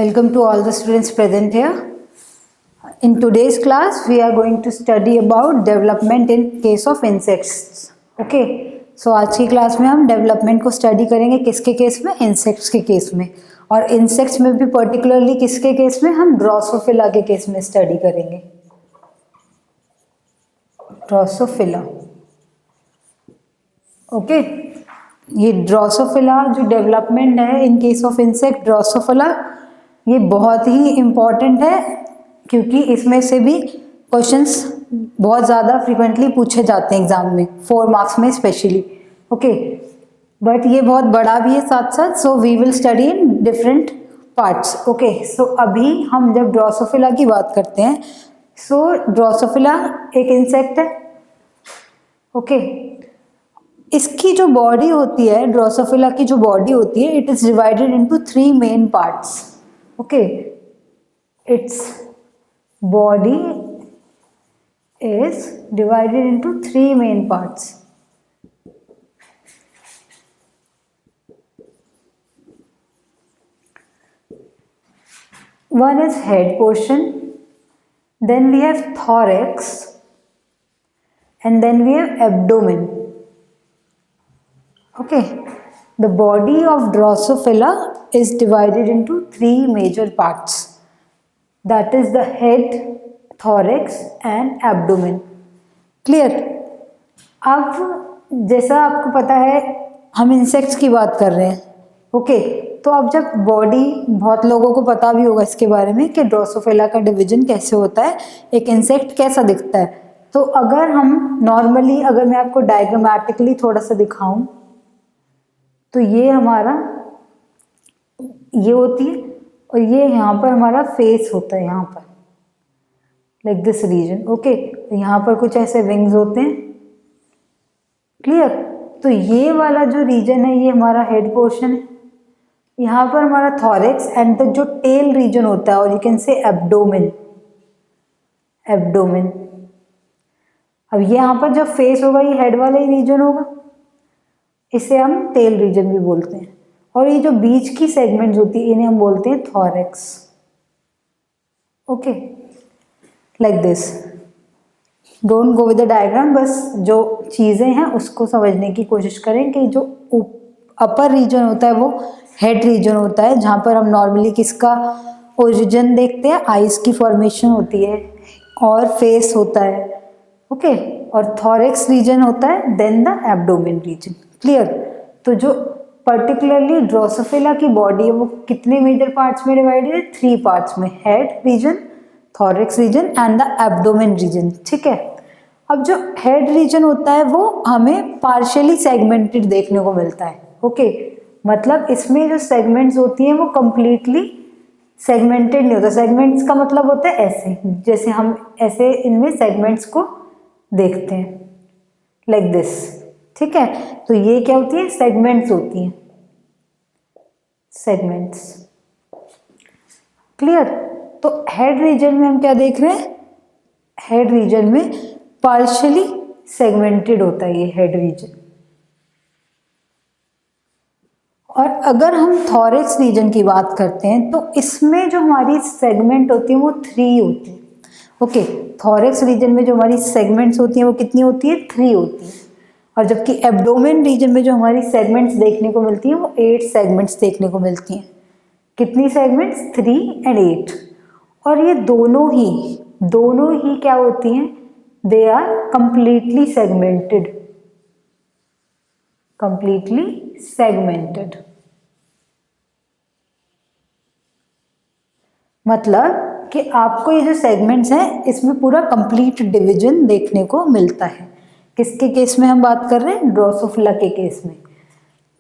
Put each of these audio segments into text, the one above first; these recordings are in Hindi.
Welcome to all the students present here. In today's class, we are going to study about development in case of insects. Okay. So आज की क्लास में हम डेवलपमेंट को स्टडी करेंगे किसके केस में, इंसेक्ट्स के केस में, और इंसेक्ट्स में भी पर्टिकुलरली किसके केस में, हम ड्रोसोफिला के केस में स्टडी करेंगे. ड्रोसोफिला. ओके. ये ड्रोसोफिला जो डेवलपमेंट है in case of insect Drosophila, ये बहुत ही इम्पॉर्टेंट है क्योंकि इसमें से भी क्वेश्चंस बहुत ज़्यादा फ्रिक्वेंटली पूछे जाते हैं एग्जाम में, 4 मार्क्स में स्पेशली. ओके. बट ये बहुत बड़ा भी है साथ साथ, so we will study in different parts. Okay. So अभी हम जब ड्रोसोफिला की बात करते हैं, सो ड्रोसोफिला एक इंसेक्ट है. ओके. इसकी जो बॉडी होती है, ड्रोसोफिला की जो बॉडी होती है, it is divided into 3 main parts. Okay. Its body is divided into 3 main parts. One is head portion, then we have thorax, and then we have abdomen. Okay, the body of Drosophila is divided into 3 major parts. That is the head, thorax and abdomen. Clear. अब जैसा आपको पता है हम इंसेक्ट्स की बात कर रहे हैं. ओके. तो अब जब बॉडी, बहुत लोगों को पता भी होगा इसके बारे में कि ड्रोसोफिला का डिवीजन कैसे होता है, एक इंसेक्ट कैसा दिखता है. तो अगर हम नॉर्मली, अगर मैं आपको डायग्रामेटिकली थोड़ा सा दिखाऊं, तो ये हमारा ये होती है और ये यहाँ पर हमारा फेस होता है, यहाँ पर लाइक दिस रीजन. ओके. यहाँ पर कुछ ऐसे विंग्स होते हैं. क्लियर. तो ये वाला जो रीजन है ये हमारा हेड पोर्शन है. यहाँ पर हमारा थॉरेक्स एंड जो टेल रीजन होता है, और you can say abdomen. Abdomen. अब ये यहाँ पर जब फेस होगा ये हेड वाला ही रीजन होगा, इसे हम टेल रीजन भी बोलते हैं. और ये जो बीच की सेगमेंट्स होती है इन्हें हम बोलते हैं thorax. Okay. Like this. Don't go with the diagram, बस जो चीज़ें हैं उसको समझने की कोशिश करें कि जो अपर रीजन होता है वो हेड रीजन होता है, जहाँ पर हम नॉर्मली किसका ओरिजिन देखते हैं, आइज की फॉर्मेशन होती है और फेस होता है. ओके. और थॉरेक्स रीजन होता है, then the abdomen region. Clear. तो जो पर्टिकुलरली ड्रोसोफिला की बॉडी है वो कितने मेजर पार्ट्स में डिवाइडेड है, 3 पार्ट्स में, head region, thorax region and the abdomen region. ठीक है. अब जो हेड रीजन होता है वो हमें पार्शियली सेगमेंटेड देखने को मिलता है. ओके. मतलब इसमें जो सेगमेंट्स होती हैं वो कंप्लीटली सेगमेंटेड नहीं होता. सेगमेंट्स का मतलब होता है ऐसे, जैसे हम ऐसे इनमें सेगमेंट्स को देखते हैं लाइक दिस. ठीक है. तो ये क्या होती है, सेगमेंट्स होती हैं, सेगमेंट्स. क्लियर. तो हेड रीजन में हम क्या देख रहे हैं, हेड रीजन में पार्शियली सेगमेंटेड होता है ये हेड रीजन. और अगर हम थॉरेक्स रीजन की बात करते हैं तो इसमें जो हमारी सेगमेंट होती है वो 3 होती है. ओके. थॉरेक्स रीजन में जो हमारी सेगमेंट्स होती हैं वो कितनी होती है, 3 होती है. और जबकि एब्डोमेन रीजन में जो हमारी सेगमेंट्स देखने को मिलती हैं वो 8 सेगमेंट्स देखने को मिलती हैं. कितनी सेगमेंट्स, 3 एंड 8. और ये दोनों ही क्या होती हैं, they are completely segmented. Completely segmented मतलब कि आपको ये जो सेगमेंट्स हैं इसमें पूरा कंप्लीट डिवीजन देखने को मिलता है. किसके केस में हम बात कर रहे हैं, ड्रोसोफिला के केस में.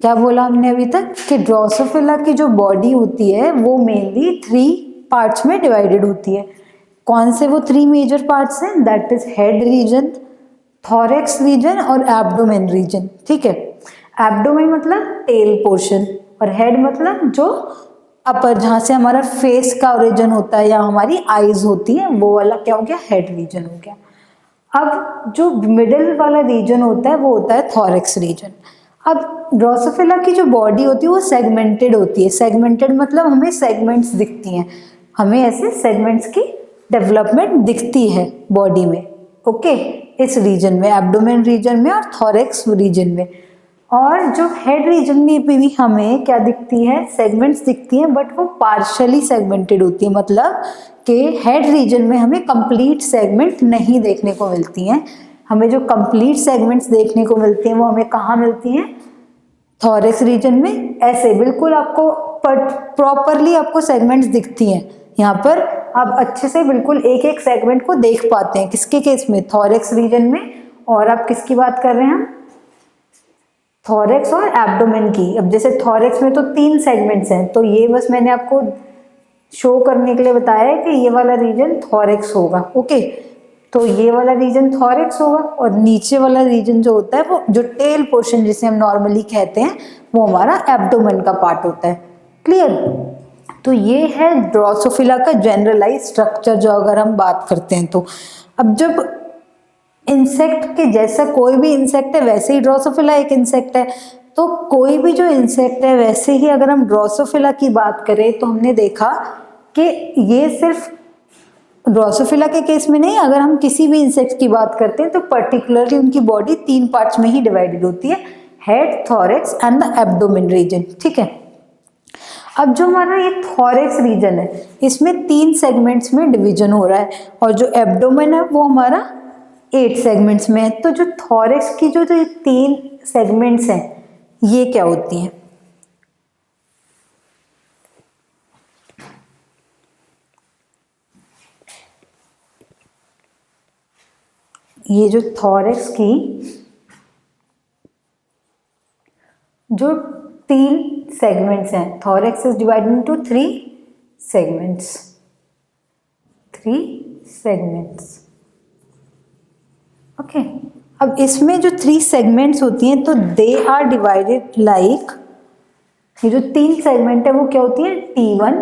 क्या बोला हमने अभी तक कि ड्रोसोफिला की जो बॉडी होती है वो मेनली 3 पार्ट्स में डिवाइडेड होती है. कौन से वो 3 मेजर पार्ट्स हैं, that is head region, thorax region और एब्डोमेन रीजन. ठीक है. एब्डोमेन मतलब टेल पोर्शन और हेड मतलब जो अपर, जहाँ से हमारा फेस का ओरिजिन होता है या हमारी आईज होती है, वो वाला क्या हो गया, हेड रीजन हो गया. अब जो मिडिल वाला रीजन होता है वो होता है थॉरेक्स रीजन. अब ड्रोसोफिला की जो बॉडी होती है वो सेगमेंटेड होती है। सेगमेंटेड मतलब हमें सेगमेंट्स दिखती हैं, हमें ऐसे सेगमेंट्स की डेवलपमेंट दिखती है बॉडी में, ओके, इस रीजन में, एब्डोमेन रीजन में और थॉरेक्स रीजन में। और जो हेड रीजन में भी हमें क्या दिखती है, सेगमेंट्स दिखती हैं, बट वो पार्शली सेगमेंटेड होती है, मतलब कि हेड रीजन में हमें कंप्लीट सेगमेंट नहीं देखने को मिलती हैं। हमें जो कंप्लीट सेगमेंट्स देखने को मिलती हैं वो हमें कहाँ मिलती हैं, थॉरेक्स रीजन में। ऐसे बिल्कुल आपको प्रॉपरली आपको सेगमेंट्स दिखती हैं, यहाँ पर आप अच्छे से बिल्कुल एक एक सेगमेंट को देख पाते हैं। किसके केस में, थॉरेक्स रीजन में। और आप किसकी बात कर रहे हैं, हम थॉरेक्स और एब्डोमेन की। अब जैसे थॉरेक्स में तो 3 सेगमेंट्स हैं, तो ये बस मैंने आपको शो करने के लिए बताया है कि ये वाला रीजन थॉरेक्स होगा, ओके। तो ये वाला रीजन थॉरेक्स होगा और नीचे वाला रीजन जो होता है वो जो टेल पोर्शन जिसे हम नॉर्मली कहते हैं वो हमारा एब्डोमेन का पार्ट होता है। क्लियर। तो ये है ड्रोसोफिला का जनरलाइज स्ट्रक्चर जो अगर हम बात करते हैं तो। अब जब इंसेक्ट के जैसा कोई भी इंसेक्ट है वैसे ही ड्रोसोफिला एक इंसेक्ट है, तो कोई भी जो इंसेक्ट है वैसे ही अगर हम ड्रोसोफिला की बात करें तो हमने देखा कि ये सिर्फ ड्रोसोफिला के केस में नहीं, अगर हम किसी भी इंसेक्ट की बात करते हैं तो पर्टिकुलरली उनकी बॉडी 3 पार्ट्स में ही डिवाइडेड होती है, head, thorax and the abdomen region, ठीक है। अब जो हमारा ये थॉरेक्स रीजन है इसमें 3 सेगमेंट्स में डिवीजन हो रहा है और जो एब्डोमेन है वो हमारा 8 सेगमेंट्स में है। तो जो थॉरेक्स की जो 3 सेगमेंट्स हैं ये क्या होती हैं, ये जो थॉरेक्स की जो 3 सेगमेंट्स हैं, thorax is divided into 3 segments, 3 segments, okay. अब इसमें जो 3 सेगमेंट्स होती हैं तो दे आर डिवाइडेड लाइक, ये जो 3 सेगमेंट है वो क्या होती है, T1,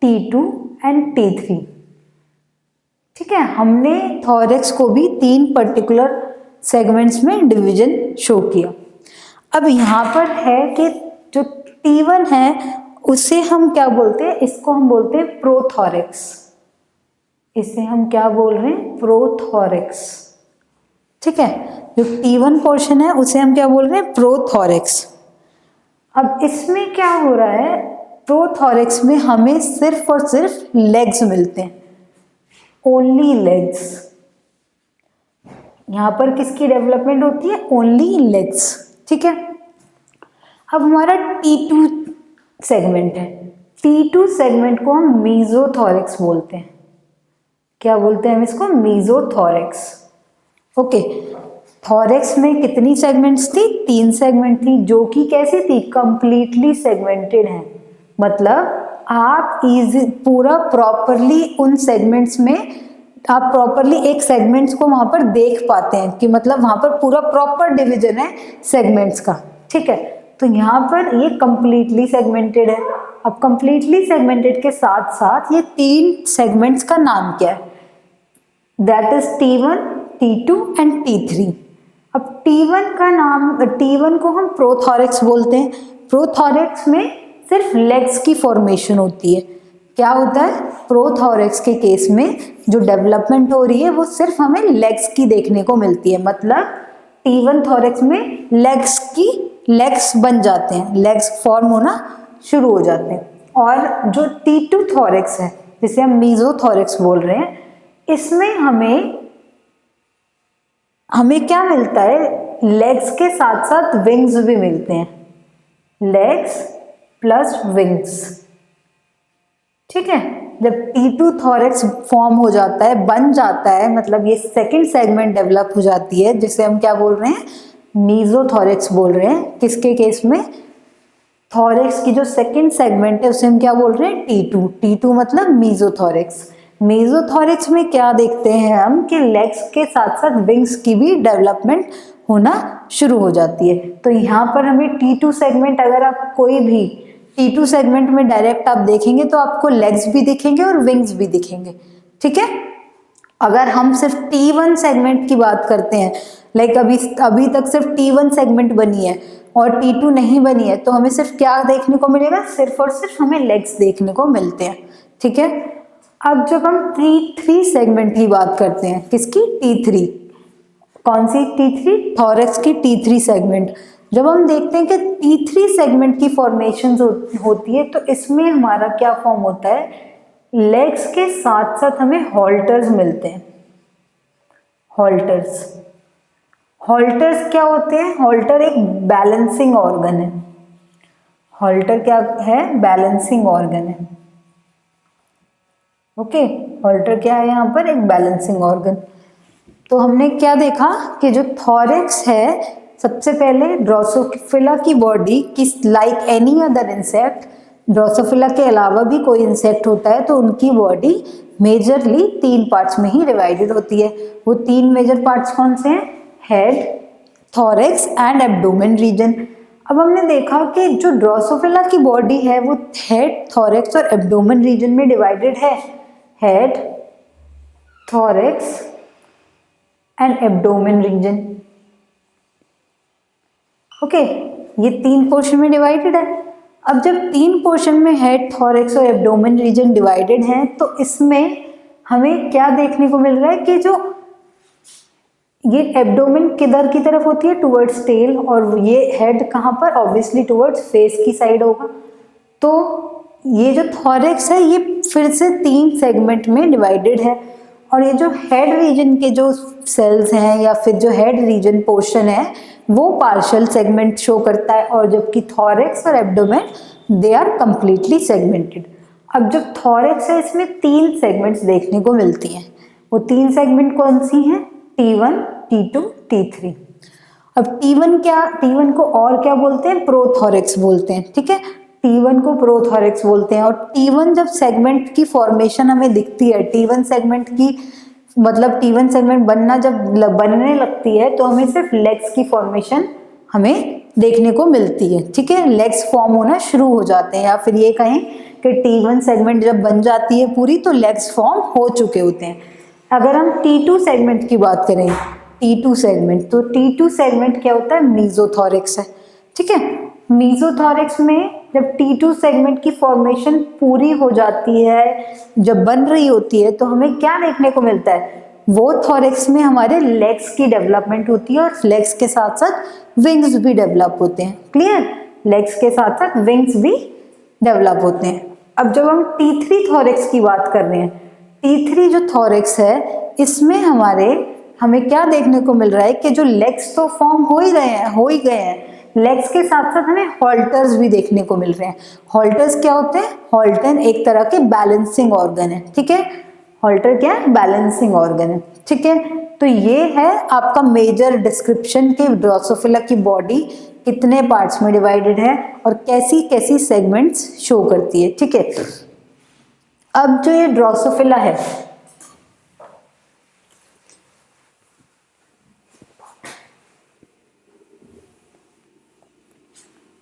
T2 एंड T3, ठीक है। हमने थॉरेक्स को भी 3 पर्टिकुलर सेगमेंट्स में डिवीजन शो किया। अब यहाँ पर है कि जो T1 है उसे हम क्या बोलते हैं, इसको हम बोलते हैं प्रोथॉरेक्स, इसे हम क्या बोल रहे हैं, प्रोथॉरेक्स, ठीक है। जो T1 पोर्शन है उसे हम क्या बोल रहे हैं, प्रोथॉरेक्स। अब इसमें क्या हो रहा है, प्रोथॉरेक्स में हमें सिर्फ और सिर्फ लेग्स मिलते हैं, ओनली लेग्स। यहां पर किसकी डेवलपमेंट होती है, ओनली लेग्स, ठीक है। अब हमारा T2 सेगमेंट है, T2 सेगमेंट को हम मीजोथॉरेक्स बोलते हैं। क्या बोलते हैं हम इसको, मीजोथॉरेक्स, ओके। थॉरेक्स में कितनी सेगमेंट्स थी, 3 सेगमेंट थी, जो कि कैसी थी, कंप्लीटली सेगमेंटेड है। मतलब आप इजी पूरा प्रॉपरली उन सेगमेंट्स में आप प्रॉपरली एक सेगमेंट्स को वहां पर देख पाते हैं कि मतलब वहां पर पूरा प्रॉपर डिवीजन है सेगमेंट्स का, ठीक है। तो यहाँ पर ये कंप्लीटली सेगमेंटेड है। अब कंप्लीटली सेगमेंटेड के साथ साथ ये 3 सेगमेंट्स का नाम क्या है, that is T1, T2 and T3। अब T1 का नाम, T1 को हम प्रोथॉरेक्स बोलते हैं। प्रोथॉरेक्स में सिर्फ लेग्स की फॉर्मेशन होती है। क्या होता है, प्रोथॉरेक्स के केस में जो डेवलपमेंट हो रही है वो सिर्फ हमें लेग्स की देखने को मिलती है। मतलब T1 थॉरेक्स में लेग्स बन जाते हैं, लेग्स फॉर्म होना शुरू हो जाते हैं। और जो T2 थॉरेक्स है जिसे हम मीजोथॉरेक्स बोल रहे हैं, इसमें हमें क्या मिलता है, लेग्स के साथ साथ विंग्स भी मिलते हैं, लेग्स प्लस विंग्स, ठीक है। जब T2 थॉरेक्स फॉर्म हो जाता है, बन जाता है, मतलब ये सेकंड सेगमेंट डेवलप हो जाती है जिसे हम क्या बोल रहे हैं, मीजोथॉरेक्स बोल रहे हैं। किसके केस में, थॉरेक्स की जो सेकंड सेगमेंट है उसे हम क्या बोल रहे हैं, T2। T2 मतलब मीजोथॉरेक्स। मीजोथॉरेक्स में क्या देखते हैं हम कि लेग्स के साथ साथ विंग्स की भी डेवलपमेंट होना शुरू हो जाती है। तो यहाँ पर हमें T2 सेगमेंट, अगर आप कोई भी T2 सेगमेंट में डायरेक्ट आप देखेंगे तो आपको लेग्स भी दिखेंगे और विंग्स भी दिखेंगे, ठीक है। अगर हम सिर्फ T1 सेगमेंट की बात करते हैं, लाइक अभी तक सिर्फ T1 सेगमेंट बनी है, और T2 नहीं बनी है तो हमें सिर्फ क्या देखने को मिलेगा, सिर्फ और सिर्फ हमें लेग्स देखने को मिलते हैं, ठीक है। अब जब हम T3 सेगमेंट की बात करते हैं, किसकी, T3, कौन सी T3, थॉरेक्स की T3 सेगमेंट। जब हम देखते हैं कि T3 सेगमेंट की फॉर्मेशन होती है तो इसमें हमारा क्या फॉर्म होता है, लेग्स के साथ साथ हमें हॉल्टर्स मिलते हैं। हॉल्टर्स, हॉल्टर्स क्या होते हैं, हॉल्टर एक बैलेंसिंग ऑर्गन है। हॉल्टर क्या है, बैलेंसिंग ऑर्गन है, ओके। हॉल्टर क्या है यहाँ पर, एक बैलेंसिंग ऑर्गन। तो हमने क्या देखा कि जो थॉरेक्स है, सबसे पहले ड्रोसोफिला की बॉडी किस, like any other insect, Drosophila के अलावा भी कोई इंसेक्ट होता है तो उनकी बॉडी मेजरली 3 पार्ट्स में ही डिवाइडेड होती है। वो 3 मेजर पार्ट्स कौन से हैं, head, thorax and abdomen region. अब हमने देखा कि जो ड्रोसोफिला की बॉडी है वो हेड, थॉरेक्स और एब्डोमेन रीजन में डिवाइडेड है। Head, thorax and abdomen region, okay, ये 3 पोर्शन में डिवाइडेड है। अब जब 3 पोर्शन में हेड, थॉरेक्स और एब्डोमेन रीजन डिवाइडेड हैं तो इसमें हमें क्या देखने को मिल रहा है कि जो ये एब्डोमेन किधर की तरफ होती है, टुवर्ड्स टेल, और ये हेड कहाँ पर, ऑब्वियसली टुवर्ड्स फेस की साइड होगा। तो ये जो थॉरेक्स है ये फिर से 3 सेगमेंट में डिवाइडेड है, और ये जो हेड रीजन के जो सेल्स हैं या फिर जो हेड रीजन पोर्शन है वो पार्शियल सेगमेंट शो करता है, और जबकि थॉरेक्स और abdomen they are completely segmented. अब जब थॉरेक्स है इसमें 3 सेगमेंट्स देखने को मिलती हैं। वो 3 सेगमेंट कौन सी हैं, T1, T2, T3। अब T1 को और क्या बोलते हैं, प्रोथॉरेक्स बोलते हैं, ठीक है। T1 को प्रोथॉरेक्स बोलते हैं, और T1 जब सेगमेंट की फॉर्मेशन हमें दिखती है, T1 सेगमेंट की मतलब T1 सेगमेंट बनने लगती है तो हमें सिर्फ लेग्स की फॉर्मेशन हमें देखने को मिलती है, ठीक है। लेग्स फॉर्म होना शुरू हो जाते हैं, या फिर ये कहें कि T1 सेगमेंट जब बन जाती है पूरी तो लेग्स फॉर्म हो चुके होते हैं। अगर हम T2 सेगमेंट की बात करें, T2 सेगमेंट, तो T2 सेगमेंट क्या होता है, मीजोथॉरेक्स है, ठीक है। मीजोथॉरेक्स में जब T2 सेगमेंट की फॉर्मेशन पूरी हो जाती है, जब बन रही होती है तो हमें क्या देखने को मिलता है, वो थॉरेक्स में हमारे लेग्स की डेवलपमेंट होती है, और लेग्स के साथ साथ विंग्स भी डेवलप होते हैं, क्लियर, लेग्स के साथ साथ विंग्स भी डेवलप होते हैं। अब जब हम T3 थॉरेक्स की बात कर रहे हैं, T3 जो थॉरेक्स है इसमें हमें क्या देखने को मिल रहा है कि जो लेग्स तो फॉर्म हो ही गए हैं, लेग्स के साथ साथ हमें हॉल्टर्स भी देखने को मिल रहे हैं। हॉल्टर्स क्या होते हैं, हॉल्टर एक तरह के बैलेंसिंग ऑर्गन है, ठीक है। हॉल्टर क्या है, बैलेंसिंग ऑर्गन है, ठीक है। तो ये है आपका मेजर डिस्क्रिप्शन के ड्रोसोफिला की बॉडी कितने पार्ट्स में डिवाइडेड है और कैसी कैसी सेगमेंट्स शो करती है, ठीक है। अब जो ये ड्रोसोफिला है